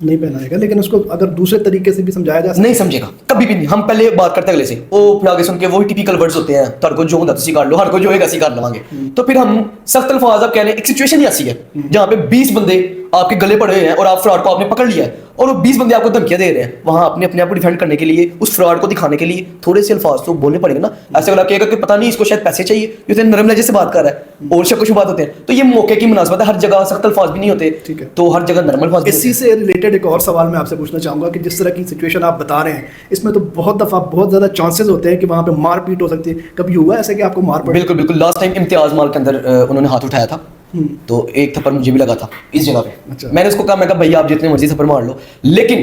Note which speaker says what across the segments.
Speaker 1: نہیں پہنائے گا, لیکن اس کو اگر دوسرے طریقے سے بھی سمجھایا جا
Speaker 2: نہیں سمجھے گا کبھی بھی نہیں. ہم پہلے بات کرتے اگلے سے, وہ پھر آگے سن کے وہی ٹیپیکل ورڈز ہوتے ہیں, تر کو جو ہوں تسی کر لو, ہر کو جو ہے گسی کر لواں گے. تو پھر ہم سخت الفاظ اب کہہ رہے ہیں, ایک سچویشن ہی ایسی ہے جہاں پہ 20 بندے آپ کے گلے پڑے ہوئے ہیں اور آپ فراڈ کو آپ نے پکڑ لیا ہے, اور وہ 20 بندے آپ کو دھمکیاں دے رہے ہیں. وہاں اپنے آپ کو ڈیفینڈ کرنے کے لیے, اس فراڈ کو دکھانے کے لیے تھوڑے سے الفاظ تو بولنے پڑیں گے نا. ایسے والا کہے گا کہ پتہ نہیں اس کو شاید پیسے چاہیے, یہ تو نرم لہجے سے بات کر رہا ہے, اور سے کچھ بات ہوتے ہیں. تو یہ موقع کی مناسبت ہے, ہر جگہ سخت الفاظ بھی نہیں ہوتے, تو ہر جگہ نرم الفاظ.
Speaker 1: اسی سے ریلیٹڈ ایک اور سوال میں آپ سے پوچھنا چاہوں گا کہ جس طرح کی سچویشن آپ بتا رہے ہیں, اس میں تو بہت دفعہ بہت زیادہ چانسز ہوتے ہیں کہ وہاں پہ مار پیٹ ہو سکتی ہے. کبھی ہوا ایسا کہ آپ کو مار پڑ؟
Speaker 2: بالکل بالکل. لاسٹ ٹائم امتیاز مال کے اندر انہوں نے ہاتھ اٹھایا تھا, تو ایک تھپڑ مجھے بھی لگا تھا اس جگہ پہ. میں نے اس کو کہا, میں کہا بھائی آپ جتنے مرضی تھپڑ مار لو, لیکن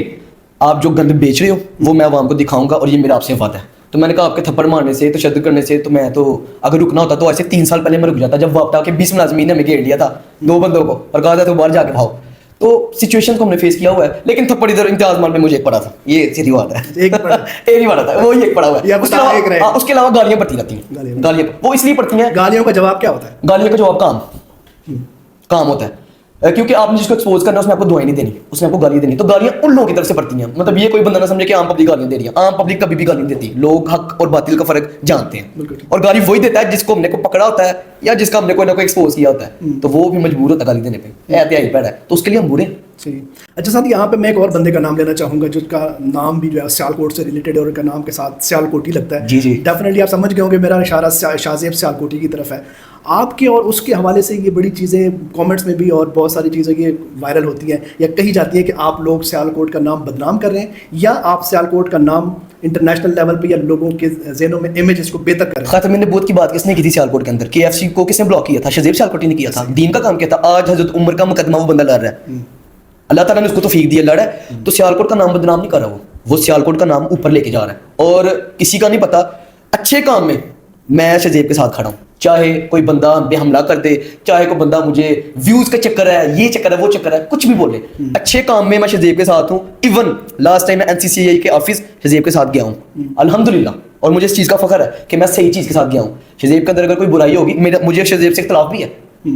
Speaker 2: آپ جو گند بیچ رہے ہو وہ میں عوام کو دکھاؤں گا, اور یہ میرا آپ سے وعدہ ہے. تو میں نے کہا آپ کے تھپڑ مارنے سے, تشدد کرنے سے, تو میں تو اگر رکنا ہوتا تو ایسے 3 سال پہلے میں رک جاتا, جب وقت آ کے 20 ملازمین نے ہمیں گھیر لیا تھا 2 بندوں کو اور کہا تھا تو باہر جا کے بھاؤ. تو سچویشن کو ہم نے فیس کیا ہوا ہے, لیکن تھپڑ ادھر امتیاز مال میں مجھے ایک پڑا تھا, یہ سیدھی بات ہے, ایک ہی پڑا تھا, وہ ایک پڑا ہوا ہے. اس کے علاوہ گالیاں پڑتی رہتی ہیں, گالیاں وہ اس لیے پڑتی ہیں.
Speaker 1: گالیوں کا جواب کیا ہوتا ہے؟
Speaker 2: گالیوں کا جواب کام ہوتا ہے, کیونکہ آپ نے جس کو ایکسپوز کرنا ہے اس نے آپ کو دعائیں نہیں دینی, اس نے آپ کو گالیاں دینی. تو گالیاں ان لوگوں کی طرف سے پڑتی ہیں, مطلب یہ کوئی بندہ نہ سمجھے کہ عام پبلک گالیاں دے رہی ہے. عام پبلک کبھی بھی گالیاں دیتی, لوگ حق اور باطل کا فرق جانتے ہیں, اور گالی وہی دیتا ہے جس کو ہم نے کو پکڑا ہوتا ہے یا جس کا ہم نے کوئی نہ کوئی ایکسپوز کیا ہوتا ہے, تو وہ بھی مجبور ہوتا ہے گالی دینے پہ, احتیاطی پیڑ ہے, تو اس کے لیے ہم برے ہیں.
Speaker 1: صحیح. اچھا ساتھ یہاں پہ میں ایک اور بندے کا نام لینا چاہوں گا جس کا نام بھی جو ہے سیالکوٹ سے ریلیٹڈ ہے, اور ان کا نام کے ساتھ سیالکوٹی لگتا ہے.
Speaker 2: جی جی
Speaker 1: ڈیفینیٹلی آپ سمجھ گئے ہوں گے میرا اشارہ شاہ زیب سیالکوٹی کی طرف ہے. آپ کے اور اس کے حوالے سے یہ بڑی چیزیں کامنٹس میں بھی اور بہت ساری چیزیں یہ وائرل ہوتی ہیں یا کہی جاتی ہے کہ آپ لوگ سیالکوٹ کا نام بدنام کر رہے ہیں, یا آپ سیالکوٹ کا نام انٹرنیشنل لیول پہ یا لوگوں کے ذہنوں میں امیج اس کو بہتر کر رہے ہیں.
Speaker 2: خاتم نبوت کی بات کس نے کی تھی سیالکوٹ کے اندر؟ KFC کو کس نے بلاک کیا تھا؟ شاہ زیب سیالکوٹی نے کیا تھا. دین کا کام کیا تھا. آج حضرت عمر کا مقدمہ وہ بندہ لڑ رہا ہے, اللہ تعالیٰ نے اس کو توفیق دی, لڑا ہے, تو سیالکوٹ کا نام بدنام نہیں کر رہا, وہ سیالکوٹ کا نام اوپر لے کے جا رہا ہے. اور کسی کا نہیں پتا, اچھے کام میں میں شاہ زیب کے ساتھ کھڑا ہوں, چاہے کوئی بندہ بے حملہ کر دے, چاہے کوئی بندہ مجھے ویوز کا چکر ہے, یہ چکر ہے, وہ چکر ہے, کچھ بھی بولے, اچھے کام میں شاہ زیب کے ساتھ ہوں. ایون لاسٹ ٹائم میں NCCI کے آفس شاہ زیب کے ساتھ گیا ہوں الحمدللہ, اور مجھے اس چیز کا فخر ہے کہ میں صحیح چیز کے ساتھ گیا ہوں. شاہ زیب کے اندر اگر کوئی برائی ہوگی, مجھے شاہ زیب سے اختلاف بھی ہے,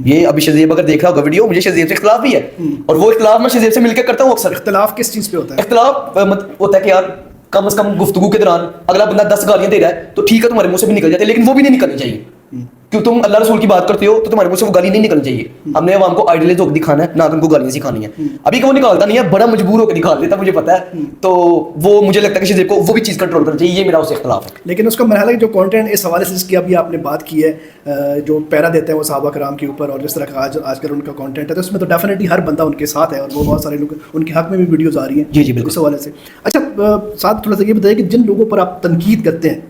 Speaker 2: یہ ابھی شاہ زیب اگر دیکھ رہا ہوگا ویڈیو, مجھے شاہ زیب سے اختلاف بھی ہے, اور وہ اختلاف میں شاہ زیب سے مل کے کرتا ہوں اکثر.
Speaker 1: اختلاف کس چیز پہ ہوتا ہے؟
Speaker 2: اختلاف ہوتا ہے کہ یار کم از کم گفتگو کے دوران اگلا بندہ 10 گالیاں دے رہا ہے تو ٹھیک ہے تمہارے منہ سے بھی نکل جاتے ہیں, لیکن وہ بھی نہیں نکلنی چاہیے. کیوں تم اللہ رسول کی بات کرتے ہو تو تمہارے منہ سے وہ گالی نہیں نکلنی چاہیے. ہم نے عوام کو آئیڈیل ذوق دکھانا ہے, نہ ان کو گالیاں سکھانی ہیں. ابھی کہ وہ نکالتا نہیں ہے, بڑا مجبور ہو کے نکال دیتا, مجھے پتا ہے. تو وہ مجھے لگتا ہے کہ شاہ کو وہ بھی چیز کنٹرول کرنا چاہیے, یہ میرا اس سے اختلاف ہے.
Speaker 1: لیکن اس کا مرحلہ جو کانٹینٹ اس حوالے سے جس کی ابھی آپ نے بات کی ہے, جو پیرا دیتے ہیں وہ صحابہ کرام کے اوپر, اور جس طرح کا آج کل ان کا کانٹینٹ ہے, تو اس میں تو ڈیفینیٹلی ہر بندہ ان کے ساتھ ہے, اور وہ بہت سارے لوگ ان کے حق میں بھی ویڈیوز آ رہی ہیں.
Speaker 2: جی جی بالکل.
Speaker 1: اس حوالے سے اچھا ساتھ تھوڑا سا یہ بتائیے کہ جن لوگوں پر آپ تنقید کرتے ہیں,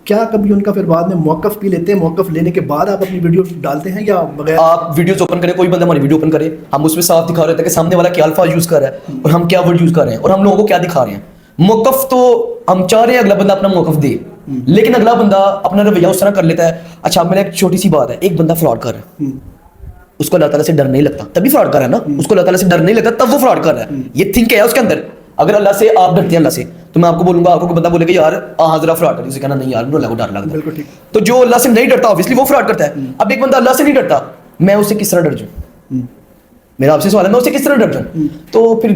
Speaker 1: کیا کبھی ان کا پھر بعد میں موقف بھی لیتے ہیں؟ موقف لینے کے بعد آپ اپنی ویڈیو ڈالتے ہیں یا بغیر؟
Speaker 2: آپ ویڈیوز اوپن کریں, کوئی بندہ ہماری ویڈیو اوپن کرے, ہم اس میں صاف دکھا رہے تھے کہ سامنے والا کیا الفاظ یوز کر رہا ہے اور ہم کیا ورڈ یوز کر رہے ہیں اور ہم لوگوں کو کیا دکھا رہے ہیں. موقف تو ہم چاہ رہے ہیں اگلا بندہ اپنا موقف دے, لیکن اگلا بندہ اپنا رویہ اس طرح کر لیتا ہے. اچھا میرا ایک چھوٹی سی بات ہے, ایک بندہ فراڈ کر رہا ہے, اس کو اللہ تعالیٰ سے ڈر نہیں لگتا, تبھی فراڈ کر رہا ہے نا. اس کو اللہ تعالیٰ سے ڈر نہیں لگتا تب وہ فراڈ کر رہا ہے. یہ تھنک ہے اس کے اندر. اگر اللہ سے آپ ڈرتے ہیں اللہ سے, تو میں آپ کو بولوں گا, آپ کو بندہ بولے گا یار ذرا فراڈ کر, اسے کہنا نہیں یار اللہ کو ڈر لگتا ہے. تو جو اللہ سے نہیں ڈرتا obviously وہ فراڈ کرتا ہے. اب ایک بندہ اللہ سے نہیں ڈرتا, میں اسے کس طرح ڈر جاؤں؟ میرا آپ سے سوال ہے, میں اسے کس طرح ڈر جاؤں؟ تو پھر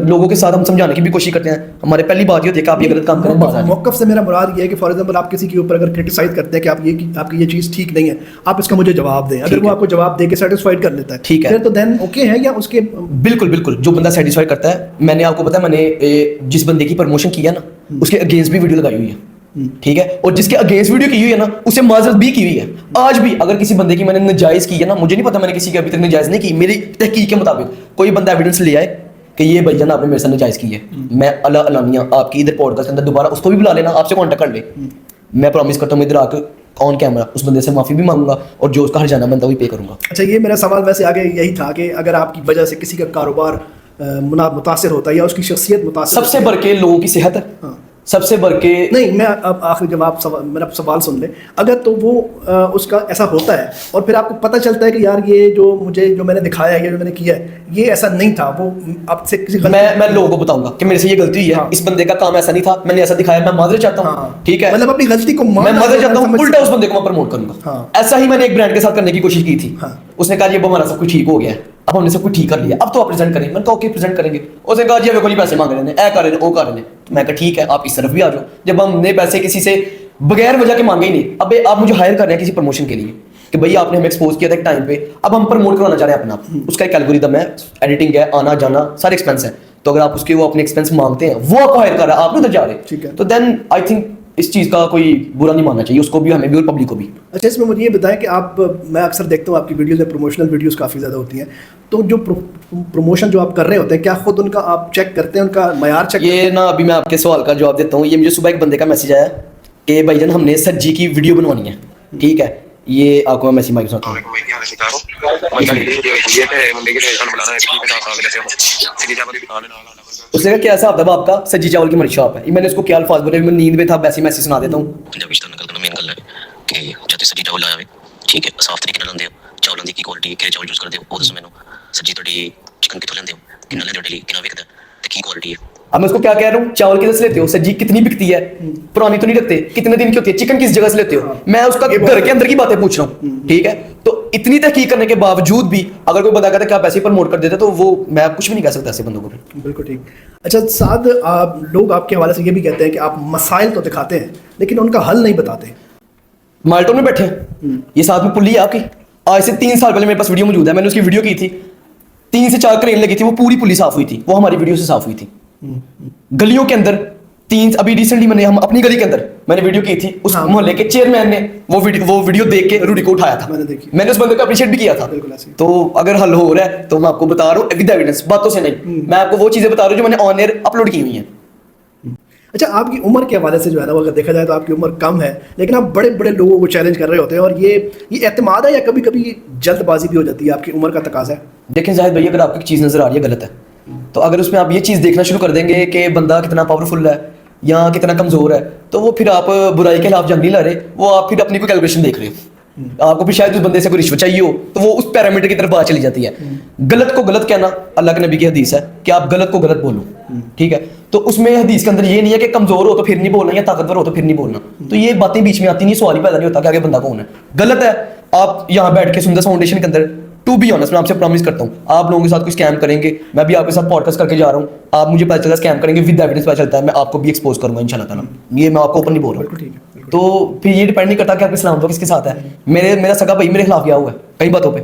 Speaker 2: لوگوں کے ساتھ ہم سمجھانے کی بھی کوشش کرتے ہیں. ہمارے پہلی بات یہ ہوتی ہے کہ آپ یہ غلط کام کریں.
Speaker 1: موقف سے میرا مراد یہ ہے کہ فار ایگزامپل آپ کسی کے اوپر اگر کرٹیسائز کرتے ہیں کہ آپ کی یہ چیز ٹھیک نہیں ہے, آپ اس کا مجھے جواب دیں. اگر وہ آپ کو جواب دے کے سیٹسفائڈ کر لیتا ہے, ٹھیک ہے, تو دین اوکے ہے, یا اس کے
Speaker 2: بالکل بالکل جو بندہ سیٹسفائی کرتا ہے. میں نے آپ کو پتا ہے, میں نے جس بندے کی پروموشن کی ہے نا, اس کے اگینسٹ بھی ویڈیو لگائی ہوئی ہے, ٹھیک ہے, اور جس کے اگینسٹ ویڈیو کی ہوئی ہے نا, اسے معذرت بھی کی ہوئی ہے. آج بھی اگر کسی بندے کی میں نے ناجائز کی ہے نا, مجھے نہیں پتا میں نے کسی کی ابھی تک ناجائز نہیں کی, میری تحقیق کے مطابق کوئی بندہ ایویڈنس لے آئے کہ یہ بھائی جان آپ نے میرے ساتھ ناجائز کی ہے, میں اللہ علانیہ آپ کی ادھر پوڈ کاسٹ کے اندر دوبارہ اس کو بھی بلا لینا, آپ سے کانٹیکٹ کر لے. میں پرومس کرتا ہوں ادھر آ کے آن کیمرہ اس بندے سے معافی بھی مانگوں گا, اور جو اس کا ہرجانہ بنتا وہی پے کروں گا.
Speaker 1: اچھا یہ میرا سوال ویسے آگے یہی تھا کہ اگر آپ کی وجہ سے کسی کا کاروبار متاثر ہوتا ہے یا اس کی شخصیت متاثر,
Speaker 2: سب سے بڑھ کے لوگوں کی صحت ہے, سب سے بڑھ کے
Speaker 1: نہیں, میں اب آخری جواب میرا سوال سن لیں. اگر تو وہ اس کا ایسا ہوتا ہے اور پھر آپ کو پتہ چلتا ہے کہ یار یہ جو میں نے دکھایا ہے, یہ جو میں نے کیا ہے, یہ ایسا نہیں تھا, وہ آپ سے کسی
Speaker 2: میں لوگوں کو بتاؤں گا کہ میرے سے یہ غلطی ہوئی ہے, اس بندے کا کام ایسا نہیں تھا, میں نے ایسا دکھایا, میں معذرت چاہتا ہوں, ٹھیک ہے,
Speaker 1: مطلب اپنی غلطی کو
Speaker 2: میں معذرت چاہتا ہوں, الٹا اس بندے کو میں پروموٹ کروں گا. ایسا ہی میں نے ایک برانڈ کے ساتھ کرنے کی کوشش کی تھی, اس نے کہا یہ ہمارا سب کچھ ٹھیک ہو گیا ہے, اب ہم نے سب کچھ ٹھیک کر لیا, اب تو آپ پریزنٹ کریں. میں نے کہا اوکے پریزنٹ کریں گے. اس نے کہا جی ہمیں کوئی پیسے مانگ رہے ہیں, اے کر رہے ہیں, او کر رہے ہیں. میں کہا ٹھیک ہے آپ اس طرف بھی آ جاؤ. جب ہم نے پیسے کسی سے بغیر وجہ کے مانگے ہی نہیں, اب آپ مجھے ہائر کر رہے ہیں کسی پروموشن کے لیے کہ بھائی آپ نے ہمیں ایکسپوز کیا تھا ایک ٹائم پہ, اب ہم پروموٹ کروانا چاہ رہے ہیں اپنا, اس کا ایک الگوریدم ہے, ایڈیٹنگ ہے, آنا جانا سارے ایکسپینس ہیں. تو اگر آپ اس کے وہ اپنے ایکسپینس مانگتے ہیں, وہ آپ کو ہائر کر رہا ہے, آپ ادھر جا رہے ہیں, تو دین آئی تھنک اس چیز کا کوئی برا نہیں ماننا چاہیے, اس کو بھی, ہمیں بھی اور پبلک کو بھی.
Speaker 1: اچھا اس میں مجھے یہ بتائیں کہ آپ, میں اکثر دیکھتا ہوں آپ کی ویڈیوز میں پروموشنل ویڈیوز کافی زیادہ ہوتی ہیں, تو جو پروموشن جو آپ کر رہے ہوتے ہیں کیا خود ان کا آپ چیک کرتے ہیں, ان کا معیار چیک؟
Speaker 2: یہ نا ابھی میں آپ کے سوال کا جواب دیتا ہوں. یہ مجھے صبح ایک بندے کا میسج آیا کہ بھائی جان ہم نے سر جی کی ویڈیو بنوانی ہے, ٹھیک ہے, یہ آپ کو میں میسج مائک سناتا ہوں. اس نے کہا کیا حساب تھا آپ کا, سجی چاول کی مرچ شاپ ہے. میں نے اس کو کیا الفاظ بولے, میں نیند میں تھا, ویسے میسج سنا دیتا ہوں.
Speaker 3: پنجابی چ نقل کرنا مین گل ہے کہ جب سجی چاول لایا ہوئے, ٹھیک ہے, صاف طریقے نال لندے ہو, چاولوں کی کوالٹی کہڑے چاول یوز کرتے ہو, وہ دسو مینوں. سجی تہاڈی چکن کتوں لیندے ہو, کنا لیندے ہو ڈیلی, کنا وکدا تے کی کوالٹی ہے.
Speaker 2: اب میں اس کو کیا کہہ رہا ہوں, چاول کدھر سے لیتے ہو, سجی کتنی بکتی ہے, پرانی تو نہیں رکھتے, کتنے دن کی ہوتی ہے, چکن کس جگہ سے لیتے ہو. میں اس کا گھر کے اندر کی باتیں پوچھ رہا ہوں, ٹھیک ہے. تو اتنی تحقیق کرنے کے باوجود بھی اگر کوئی بندہ کہتا ہے کہ آپ ایسے ہی پروموٹ کر دیتے تو وہ میں کچھ بھی نہیں کہہ سکتا ایسے بندوں کو.
Speaker 1: بالکل ٹھیک. اچھا سعد, لوگ آپ کے حوالے سے یہ بھی کہتے ہیں کہ آپ مسائل تو دکھاتے ہیں لیکن ان کا حل نہیں بتاتے.
Speaker 2: مالٹون میں بیٹھے ہیں, یہ ساتھ میں پلی ہے آپ کی, آج سے 3 سال پہلے میرے پاس ویڈیو موجود ہے, میں نے اس کی ویڈیو کی تھی, 3 سے 4 کرین لگی تھی, وہ پوری پلی صاف ہوئی تھی, وہ ہماری ویڈیو سے صاف ہوئی تھی. گلیوں کے اندر 3, ابھی ریسنٹلی میں نے, ہم اپنی گلی کے اندر میں نے ویڈیو کی تھی, اس محلے کے چیئرمین نے وہ ویڈیو دیکھ کے روڈی کو اٹھایا تھا, میں نے اس بندے کو اپریشیٹ بھی کیا تھا. تو اگر حل ہو رہا ہے تو میں آپ کو بتا رہا ہوں ود ایویڈنس, باتوں سے نہیں, میں آپ کو وہ چیزیں بتا رہا ہوں جو میں نے آن ایئر اپلوڈ کی ہوئی ہیں.
Speaker 1: اچھا آپ کی عمر کے حوالے سے جو ہے نا, اگر دیکھا جائے تو آپ کی عمر کم ہے لیکن آپ بڑے بڑے لوگوں کو چیلنج کر رہے ہوتے ہیں, اور یہ اعتماد ہے یا کبھی کبھی جلد بازی بھی ہو جاتی ہے, آپ کی عمر کا تقاضا ہے؟
Speaker 2: دیکھیں زاہد بھائی, اگر آپ کی چیز نظر آ رہی ہے غلط ہے, تو اگر اس میں آپ یہ چیز دیکھنا شروع کر دیں گے کہ بندہ کتنا پاورفل ہے یا کتنا کمزور ہے, تو وہ پھر آپ برائی کے خلاف جنگ نہیں لڑ رہے, وہ آپ پھر اپنی کوئی کیلکولیشن دیکھ رہے ہو. آپ کو پھر شاید اس بندے سے کوئی رشوت چاہیے ہو, تو وہ اس پیرامیٹر کی طرف بات چلی جاتی ہے. غلط کو غلط کہنا اللہ کے نبی کی حدیث ہے کہ آپ غلط کو غلط بولو, ٹھیک ہے. تو اس میں حدیث کے اندر یہ نہیں ہے کہ کمزور ہو تو پھر نہیں بولنا یا طاقتور ہو تو پھر نہیں بولنا. تو یہ باتیں بیچ میں آتی نہیں, سوال ہی پیدا نہیں ہوتا کہ آگے بندہ کون ہے. غلط ہے. آپ یہاں بیٹھ کے سندر فاؤنڈیشن کے اندر, ٹو بی آنسٹ میں آپ سے پرومس کرتا ہوں, آپ لوگوں کے ساتھ کوئی اسکیم کریں گے, میں بھی آپ کے ساتھ پوڈ کاسٹ کر کے جا رہا ہوں, آپ مجھے پتہ چلا اسکیم کریں گے, ود ایویڈنس پتہ چلتا ہے, میں آپ کو بھی ایکسپوز کروں گا انشاءاللہ تعالیٰ. یہ میں آپ کو اوپن نہیں بول رہا ہوں. تو پھر یہ ڈیپینڈ نہیں کرتا کہ آپ کی اسلام دعا کس کے ساتھ ہے. میرا سگا بھائی میرے خلاف گیا ہوا ہے کئی باتوں پہ,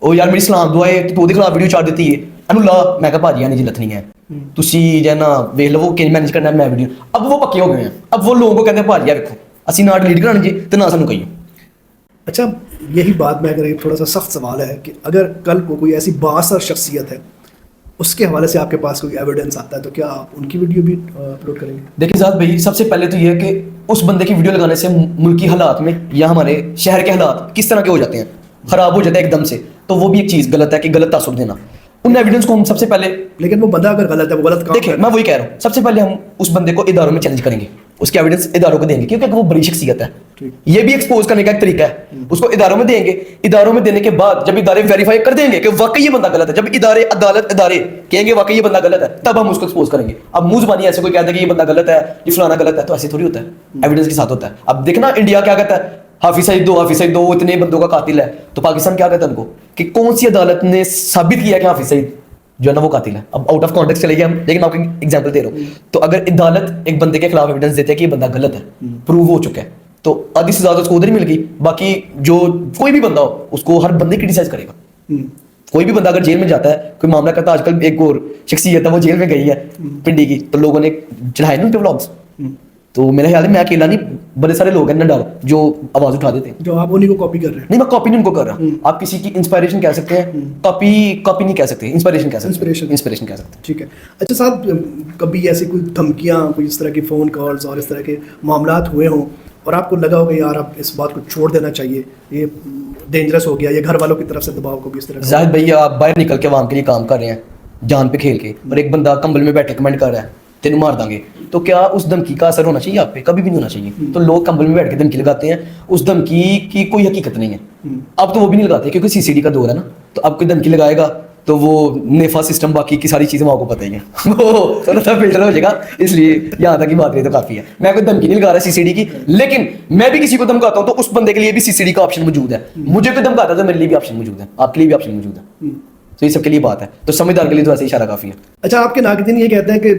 Speaker 2: او یار میری اسلام دعا ہے تو خلاف ویڈیو چاڑ دیتی ہے انولا, میں کہا بھاجی نہیں جلت نہیں ہے, تسی جو ہے نا ویکھ لو وہ کہ مینیج کرنا ہے میں ویڈیو. اب وہ پکے ہو گئے ہیں, اب وہ لوگوں کو کہتے ہیں بھاجی ویکھو اسی نہ ڈیلیٹ کرانا جی تو نہ سانوں کہیو.
Speaker 1: اچھا یہی بات میں اگر ایک تھوڑا سا سخت سوال ہے کہ اگر کل کو کوئی ایسی بااثر شخصیت ہے, اس کے حوالے سے آپ کے پاس کوئی ایویڈنس آتا ہے, تو کیا آپ ان کی ویڈیو بھی اپلوڈ کریں گے؟
Speaker 2: دیکھیں زیاد بھائی, سب سے پہلے تو یہ ہے کہ اس بندے کی ویڈیو لگانے سے ملکی حالات میں یا ہمارے شہر کے حالات کس طرح کے ہو جاتے ہیں, خراب ہو جاتے ہیں ایک دم سے, تو وہ بھی ایک چیز غلط ہے کہ غلط تاثر دینا. ان ایویڈنس کو ہم سب سے پہلے,
Speaker 1: لیکن وہ بندہ اگر غلط ہے, وہ غلط کام,
Speaker 2: دیکھیں میں وہی کہہ رہا ہوں, سب سے پہلے ہم اس بندے کو اداروں میں چیلنج کریں گے, اس کی ایویڈنس اداروں کو دیں گے, کیونکہ وہ بڑی شخصیت ہے. یہ بھی ایکسپوز کرنے کا ایک طریقہ ہے, اس کو اداروں میں دیں گے. اداروں میں دینے کے بعد جب ادارے ویریفائی کر دیں گے کہ واقعی یہ بندہ غلط ہے, جب ادارے عدالت ادارے کہیں گے واقعی یہ بندہ غلط ہے, تب ہم اس کو ایکسپوز کریں گے. اب منہ زبانی ایسے کوئی کہتا ہے کہ یہ بندہ غلط ہے, یہ فلانا غلط ہے, تو ایسے تھوڑی ہوتا ہے, ایویڈنس کے ساتھ ہوتا ہے. اب دیکھنا انڈیا کیا کہتا ہے, حافظ سعید دو اتنے بندوں کا قاتل ہے, تو پاکستان کیا کہتا ہے ان کو کہ کون سی عدالت نے ثابت کیا کہ حافظ سعید جو ہے نا وہ قاتل ہے. اب آؤٹ آف کانٹیکسٹ چلے گئے ہم, لیکن میں آپ کو ایگزامپل دے رہا ہوں. تو اگر عدالت ایک بندے کے خلاف ایویڈنس دیتے ہے کہ یہ بندہ غلط ہے, پروو ہو چکا ہے, تو آدھی سزا تو اس کو ادھر ہی مل گئی. باقی جو کوئی بھی بندہ ہو اس کو ہر بندے کرٹیسائز کرے گا. کوئی بھی بندہ اگر جیل میں جاتا ہے, کوئی معاملہ کرتا ہے, آج کل ایک اور شخصیت ہے وہ جیل میں گئی ہے پنڈی کی, تو لوگوں نے چڑھائے نا ان پہ ولاگس, تو میرا خیال ہے میں اکیلا نہیں, بڑے سارے لوگ ہیں نہ ڈر جو آواز اٹھا دیتے ہیں,
Speaker 1: جو آپ انہیں کو کاپی کر رہے ہیں.
Speaker 2: نہیں میں کاپی نہیں ان کو کر رہا, آپ کسی کی انسپائریشن کہہ سکتے ہیں, کاپی نہیں کہہ سکتے, انسپائریشن کہہ سکتے ہیں, انسپریشن کہہ سکتے ہیں.
Speaker 1: ٹھیک ہے. اچھا صاحب, کبھی ایسی کوئی دھمکیاں, کوئی اس طرح کی فون کالز اور اس طرح کے معاملات ہوئے ہوں اور آپ کو لگا ہوگا یار اب اس بات کو چھوڑ دینا چاہیے, یہ ڈینجرس ہو گیا, یہ گھر والوں کی طرف سے دباؤ کو بھی اس طرح؟
Speaker 2: زاہد بھائی آپ باہر نکل کے عوام کے لیے کام کر رہے ہیں جان پہ کھیل کے, اور ایک بندہ کمبل میں بیٹھ کے کمنٹ کر رہا ہے تینوں مار دیں گے, تو کیا اس دھمکی کا اثر ہونا چاہیے آپ پہ؟ کبھی بھی نہیں ہونا چاہیے. تو لوگ کمبل میں بیٹھ کے دھمکی لگاتے ہیں, اس دھمکی کی کوئی حقیقت نہیں ہے. اب تو وہ بھی نہیں لگاتے کیونکہ سی سی ڈی کا دور ہے نا, تو اب کوئی دھمکی لگائے گا تو وہ نیفا سسٹم باقی کی ساری چیزیں آپ کو پتہ ہی ہیں, وہ تھوڑا سا فلٹر ہو جائے گا, اس لیے یہاں تک کی بات رہی تو کافی ہے. میں کوئی دھمکی نہیں لگا رہا سی سی ڈی کی, لیکن میں بھی کسی کو دھمکاتا ہوں تو اس بندے کے لیے بھی سی سی ڈی کا آپشن موجود ہے. مجھے کوئی دھمکاتا ہے تو میرے لیے بھی آپشن موجود ہے, آپ کے لیے بھی آپشن موجود ہے. تو یہ سب کے لیے بات ہے. تو سمجھدار کے لیے تو ایسے اشارہ کافی ہے.
Speaker 1: اچھا آپ کے ناقدین یہ کہتے ہیں کہ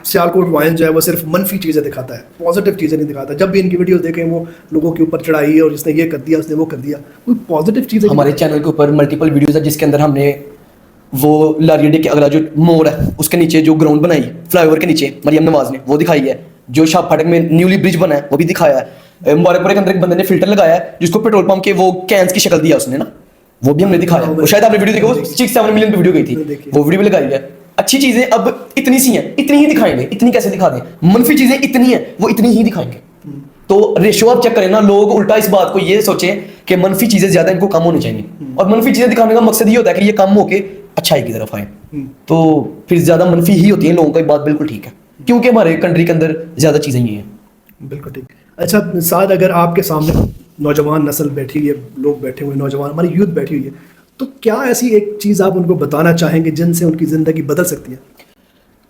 Speaker 1: سیالکوٹ وائنز جو ہے وہ صرف منفی چیزیں دکھاتا ہے, پازیٹیو چیزیں نہیں دکھاتا. جب بھی ان کی ویڈیوز دیکھیں وہ لوگوں کے اوپر چڑھائی ہے اور جس نے یہ کر دیا اس نے وہ کر دیا, کوئی پازیٹیو چیزیں
Speaker 2: ہمارے چینل کے اوپر ملٹیپل ویڈیوز ہے جس کے اندر ہم نے وہ لاریڈے کے اگلا جو موڑ ہے اس کے نیچے جو گراؤنڈ بنائی فلائی اوور کے نیچے مریم نواز نے وہ دکھائی ہے. جو شاہ پھاٹک میں نیولی برج بنا ہے وہ بھی دکھایا ہے. مبارک پورے کے اندر ایک بندے نے فلٹر لگایا ہے جس کو پیٹرول پمپ کے وہ کینس کی شکل دیا اس نے نا, وہ بھی ہم نے دکھایا. وہ شاید آپ نے ویڈیو دیکھا, وہ 6-7 ملین پہ ویڈیو گئی تھی, وہ ویڈیو بھی لگائی ہے. اچھی چیزیں اب اتنی سی ہیں, اتنی ہی دکھائیں گے. اتنی کیسے دکھا دیں؟ منفی چیزیں اتنی ہیں وہ اتنی ہی دکھائیں گے. تو ریشو آپ چیک کریں نا, لوگ الٹا اس بات کو یہ سوچیں کہ منفی چیزیں زیادہ ان کو کم ہونی چاہیے, اور منفی چیزیں دکھانے کا مقصد یہ ہوتا ہے کہ یہ کم ہو کے اچھائی کی طرف آئیں. تو پھر زیادہ منفی ہی ہوتی ہیں لوگوں کا. بات بالکل ٹھیک ہے کیونکہ ہمارے کنٹری کے اندر زیادہ چیزیں یہ ہیں.
Speaker 1: بالکل ٹھیک. اچھا سعد, اگر آپ کے سامنے نوجوان نسل بیٹھی ہوئی ہے, لوگ بیٹھے ہوئے نوجوان, ہماری یوتھ بیٹھی ہوئی ہے, تو کیا ایسی ایک چیز آپ ان کو بتانا چاہیں گے جن سے ان کی زندگی بدل سکتی ہے؟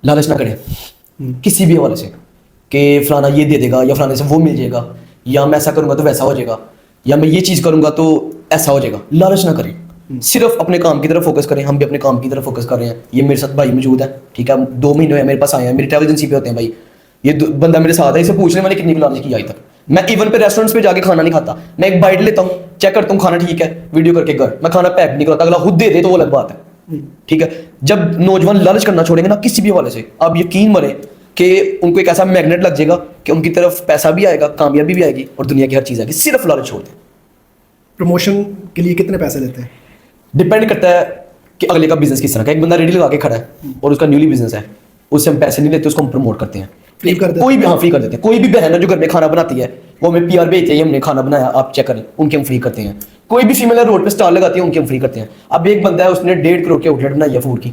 Speaker 2: لالچ نہ کریں کسی بھی حوالے سے کہ فلانا یہ دے دے گا یا فلانے سے وہ مل جائے گا, یا میں ایسا کروں گا تو ویسا ہو جائے گا, یا میں یہ چیز کروں گا تو ایسا ہو جائے گا. لالچ نہ کریں, صرف اپنے کام کی طرف فوکس کریں. ہم بھی اپنے کام کی طرف فوکس کر رہے ہیں. یہ میرے ساتھ بھائی موجود ہے, ٹھیک ہے, 2 مہینے ہوئے میرے پاس آئے ہیں, میری ٹریول ایجنسی پہ ہوتے ہیں بھائی. یہ بندہ میرے ساتھ ہے, اسے پوچھ لیں میں نے کتنی لالچ کی آج تک. میں ایون پہ ریسٹورینٹس پہ جا کے کھانا نہیں کھاتا, میں ایک بائٹ لیتا ہوں, چیک کرتا ہوں کھانا ٹھیک ہے, ویڈیو کر کے گھر میں کھانا پیک نہیں کرتا. اگلا خود دے دے تو وہ الگ بات ہے, ٹھیک ہے. جب نوجوان لالچ کرنا چھوڑیں گے نا کسی بھی حوالے سے, آپ یقین مریں کہ ان کو ایک ایسا میگنیٹ لگ جائے گا کہ ان کی طرف پیسہ بھی آئے گا, کامیابی بھی آئے گی, اور دنیا کی ہر چیز آئے گی. صرف لالچ چھوڑ دیں.
Speaker 1: پروموشن کے لیے کتنے پیسے لیتے ہیں؟
Speaker 2: ڈپینڈ کرتا ہے کہ اگلے کا بزنس کس طرح کا. ایک بندہ ریڈی لگا کے کھڑا ہے اور اس کا نیولی بزنس ہے, اس سے ہم پیسے نہیں لیتے, اس کو ہم پروموٹ کرتے ہیں. کوئی بھی فری کر دیتے ہیں. کوئی بھی بہن ہے جو گھر میں کھانا بناتی ہے وہ ہمیں PR بھیجتے ہیں, ہم نے کھانا بنایا آپ چیک کریں, ان کے ہم فری کرتے ہیں. کوئی بھی فیمیل روڈ پہ اسٹال لگاتی ہے ان کے ہم فری کرتے ہیں. اب ایک بندہ ہے اس نے 1.5 کروڑ کی آؤٹ لیٹ بنائی ہے فوڈ کی,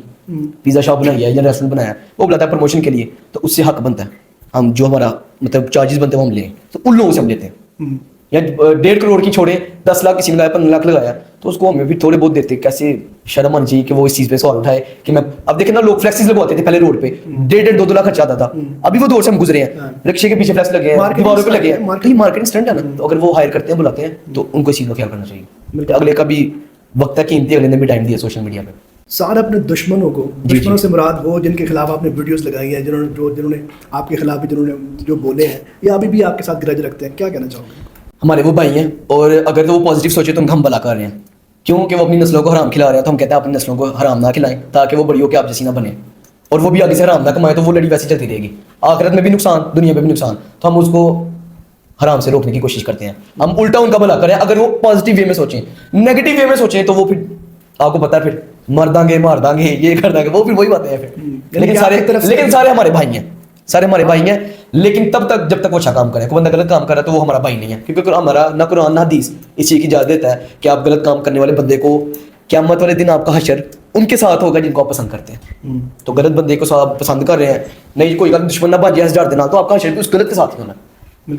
Speaker 2: پیزا شاپ بنائی ہے یا ریسٹورینٹ بنایا ہے, وہ بلاتا ہے پروموشن کے لیے, تو اس سے حق بنتا ہے. ہم جو ہمارا مطلب چارجز بنتے ہیں وہ ہم لیں, تو ان لوگوں سے ہم لیتے ہیں. یا 1.5 کروڑ کی چھوڑے 10 لاکھ کسی نے لگایا, 15 لاکھ لگایا, تو اس کو ہمیں بھی تھوڑے بہت دیتے. کیسے شرم آنی چاہیے کہ وہ اس چیز پہ سوال اٹھائے کہ میں. اب دیکھیں نا لوگ فلیکسز لگواتے تھے پہلے روڈ پہ, 1.5-2 لاکھ خرچ آتا تھا. ابھی وہ دور سے ہم گزرے ہیں, رکشے کے پیچھے فلیکس لگے ہیں, دیواروں پہ لگے ہیں. مارکیٹنگ اسٹنٹ ہے نا, تو اگر وہ ہائر کرتے ہیں بلاتے ہیں تو ان کو اس چیز کا خیال کرنا چاہیے. اگلے کا بھی وقت ہے قیمتی, اگلے نے بھی ٹائم دیا سوشل میڈیا پہ.
Speaker 1: سارے اپنے دشمنوں کو, دشمنوں سے مراد وہ جن کے خلاف آپ نے ویڈیوز لگائی ہیں, جنہوں نے آپ کے خلاف بھی جنہوں نے جو بولے ہیں یا ابھی بھی آپ کے ساتھ گرج رکھتے ہیں, کیا کہنا چاہو گے؟
Speaker 2: ہمارے وہ بھائی ہیں, اور اگر تو وہ پازیٹیو سوچے تو ہم بھلا کر رہے ہیں, کیونکہ وہ اپنی نسلوں کو حرام کھلا رہے ہیں. تو ہم کہتے ہیں اپنی نسلوں کو حرام نہ کھلائیں تاکہ وہ بڑی ہو کے آپ جیسی نہ بنے, اور وہ بھی آگے سے حرام نہ کمائے, تو وہ لڑی ویسی چلتی رہے گی. آخرت میں بھی نقصان, دنیا میں بھی نقصان. تو ہم اس کو حرام سے روکنے کی کوشش کرتے ہیں. ہم الٹا ان کا بھلا کریں. اگر وہ پازیٹیو وے میں سوچیں, نیگیٹو وے میں سوچیں, تو وہ پھر آپ کو پتا ہے پھر مار دیں گے, مار دیں گے, یہ کر دیں گے, وہ پھر وہی باتیں ہیں پھر. لیکن سارے ہمارے بھائی ہیں, سارے ہمارے بھائی ہیں, لیکن تب تک جب تک وہ اچھا کام کرے. کوئی بندہ غلط کام کر رہا ہے تو وہ ہمارا بھائی نہیں ہے, کیونکہ ہمارا نہ قرآن نہ حدیث اس چیز کی اجازت دیتا ہے کہ آپ غلط کام کرنے والے بندے کو قیامت والے دن آپ کا حشر ان کے ساتھ ہوگا جن کو آپ پسند کرتے ہیں. تو غلط بندے کو آپ پسند کر رہے ہیں, نہیں کوئی غلط دشمن نہ بن جائے ڈر دینا, تو آپ کا حشر بھی اس غلط کے ساتھ ہی ہونا.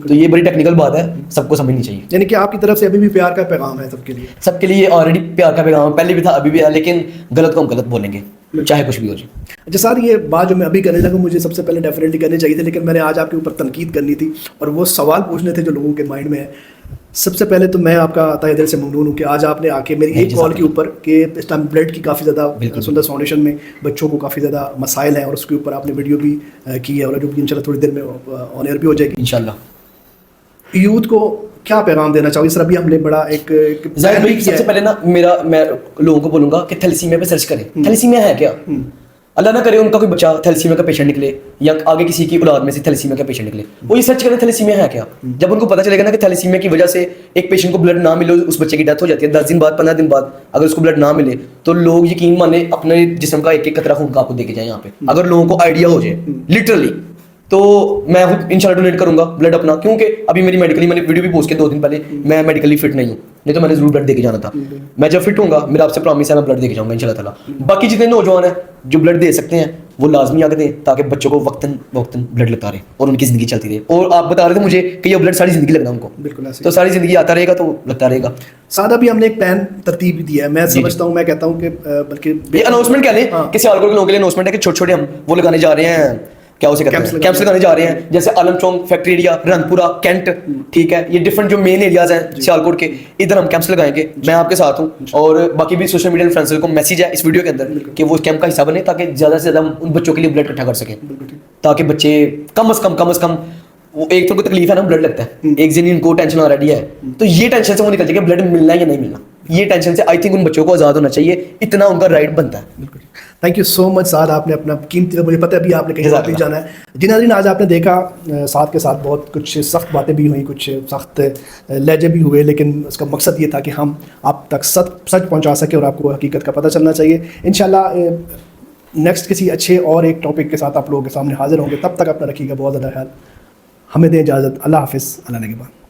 Speaker 2: تو یہ بڑی ٹیکنیکل بات ہے, سب کو سمجھنی چاہیے.
Speaker 1: یعنی کہ آپ کی طرف سے ابھی بھی پیار کا پیغام ہے سب کے لیے؟
Speaker 2: سب کے لیے آلریڈی پیار کا پیغام پہلے بھی تھا, ابھی بھی ہے, لیکن غلط کو ہم غلط بولیں گے چاہے کچھ بھی ہو جائے.
Speaker 1: اچھا سر, یہ بات جو میں ابھی کرنے لگا مجھے سب سے پہلے ڈیفینیٹلی کرنی چاہیے تھی, لیکن میں نے آج آپ کے اوپر تنقید کرنی تھی اور وہ سوال پوچھنے تھے جو لوگوں کے مائنڈ میں ہے. سب سے پہلے تو میں آپ کا تہ دل سے ممنون ہوں کہ آج آپ نے آ کے میری ایک کال کے اوپر کہ اس ٹائم بلڈ کی کافی زیادہ سندر فاؤنڈیشن میں بچوں کو کافی زیادہ مسائل ہیں, اور اس کے اوپر آپ نے ویڈیو بھی کی ہے, اور جو ان شاء اللہ تھوڑی دیر میں آن ایئر بھی ہو جائے گی
Speaker 2: ان شاء اللہ.
Speaker 1: یوتھ کو کیا پیغام دینا چاہوں؟ اس طرح بھی ہم نے بڑا ایک
Speaker 2: سب سے پہلے نا میں لوگوں کو بولوں گا کہ تھیلیسیمیا پہ سرچ کریں. تھیلیسیمیا ہے کیا؟ اللہ نہ کرے ان کا کوئی بچہ تھیلیسیمیا کا پیشنٹ نکلے, یا آگے کسی کی اولاد میں سے تھیلیسیمیا کا پیشنٹ نکلے, وہ یہ سرچ کریں تھیلیسیمیا ہے کیا. جب ان کو پتہ چلے گا نا کہ تھیلیسیمیا کی وجہ سے ایک پیشنٹ کو بلڈ نہ ملے, اس بچے کی ڈیتھ ہو جاتی ہے 10 دن بعد 15 دن بعد, اگر اس کو بلڈ نہ ملے تو لوگ یقین مانے اپنے جسم کا ایک ایک قطرہ خون کا آپ کو دے کے جائیں یہاں پہ. اگر لوگوں کو آئیڈیا ہو جائے لٹرلی, تو میں انشاءاللہ ڈونیٹ کروں گا بلڈ اپنا, کیونکہ ابھی میری میڈیکلی, میں نے ویڈیو بھی پوسٹ کے 2 دن پہلے, میں میڈیکلی فٹ نہیں ہوں, نہیں تو میں نے ضرور بلڈ دے کے جانا تھا. میں جب فٹ ہوں گا میرا آپ سے پرامس ہے میں بلڈ دے کے جاؤں گا انشاءاللہ تعالیٰ. باقی جتنے نوجوان ہیں جو بلڈ دے سکتے ہیں وہ لازمی آگے دیں, تاکہ بچوں کو وقتاً بلڈ لگتا رہے اور ان کی زندگی چلتی رہے. اور آپ بتا رہے تھے مجھے کہ یہ بلڈ ساری زندگی لگنا ان کو,
Speaker 1: بالکل,
Speaker 2: تو ساری زندگی آتا رہے گا تو لگتا رہے گا.
Speaker 1: سادہ بھی ہم نے ایک پلان ترتیب دیا ہے, میں سمجھتا ہوں, میں کہتا ہوں کہ بلکہ
Speaker 2: یہ اناؤنسمنٹ کہہ لیں کہ سیالکوٹ کے لوگوں کے لیے اناؤنسمنٹ ہے کہ چھوٹے چھوٹے ہم وہ لگانے جا رہے ہیں کیا اسے کہتے ہیں کیمپس لگانے جا رہے ہیں, جیسے عالم چونک, فیکٹری ایریا, رنپورہ, کینٹ, ٹھیک ہے, یہ ڈفرنٹ جو مین ایریاز ہیں سیالکوٹ کے, ادھر ہم کیمپس لگائیں گے. میں آپ کے ساتھ ہوں, اور باقی بھی سوشل میڈیا انفلوئنسر کو میسیج ہے اس ویڈیو کے اندر کہ وہ اس کیمپ کا حصہ بنے, تاکہ زیادہ سے زیادہ ان بچوں کے لیے بلڈ اکٹھا کر سکیں, تاکہ بچے کم از کم وہ ایک تو کوئی تکلیف ہے نا, بلڈ لگتا ہے, ایک دن ان کو ٹینشن آلریڈی ہے, تو یہ ٹینشن سے وہ نکل جائے کہ بلڈ ملنا ہے یا نہیں ملنا, یہ ٹینشن سے آئی تھنک ان بچوں کو آزاد ہونا چاہیے, اتنا ان کا رائٹ بنتا ہے.
Speaker 1: تھینک یو سو مچ سعد, آپ نے اپنا قیمتی, مجھے پتہ ہے ابھی آپ نے کہیں بھی جانا ہے. جی ناظرین, آج آپ نے دیکھا سعد کے ساتھ بہت کچھ سخت باتیں بھی ہوئیں, کچھ سخت لہجے بھی ہوئے, لیکن اس کا مقصد یہ تھا کہ ہم آپ تک سچ پہنچا سکیں اور آپ کو حقیقت کا پتہ چلنا چاہیے. انشاءاللہ نیکسٹ کسی اچھے اور ایک ٹاپک کے ساتھ آپ لوگوں کے سامنے حاضر ہوں گے. تب تک اپنا رکھیے گا بہت زیادہ خیال. ہمیں دیں اجازت, اللہ حافظ, اللہ نگہبان.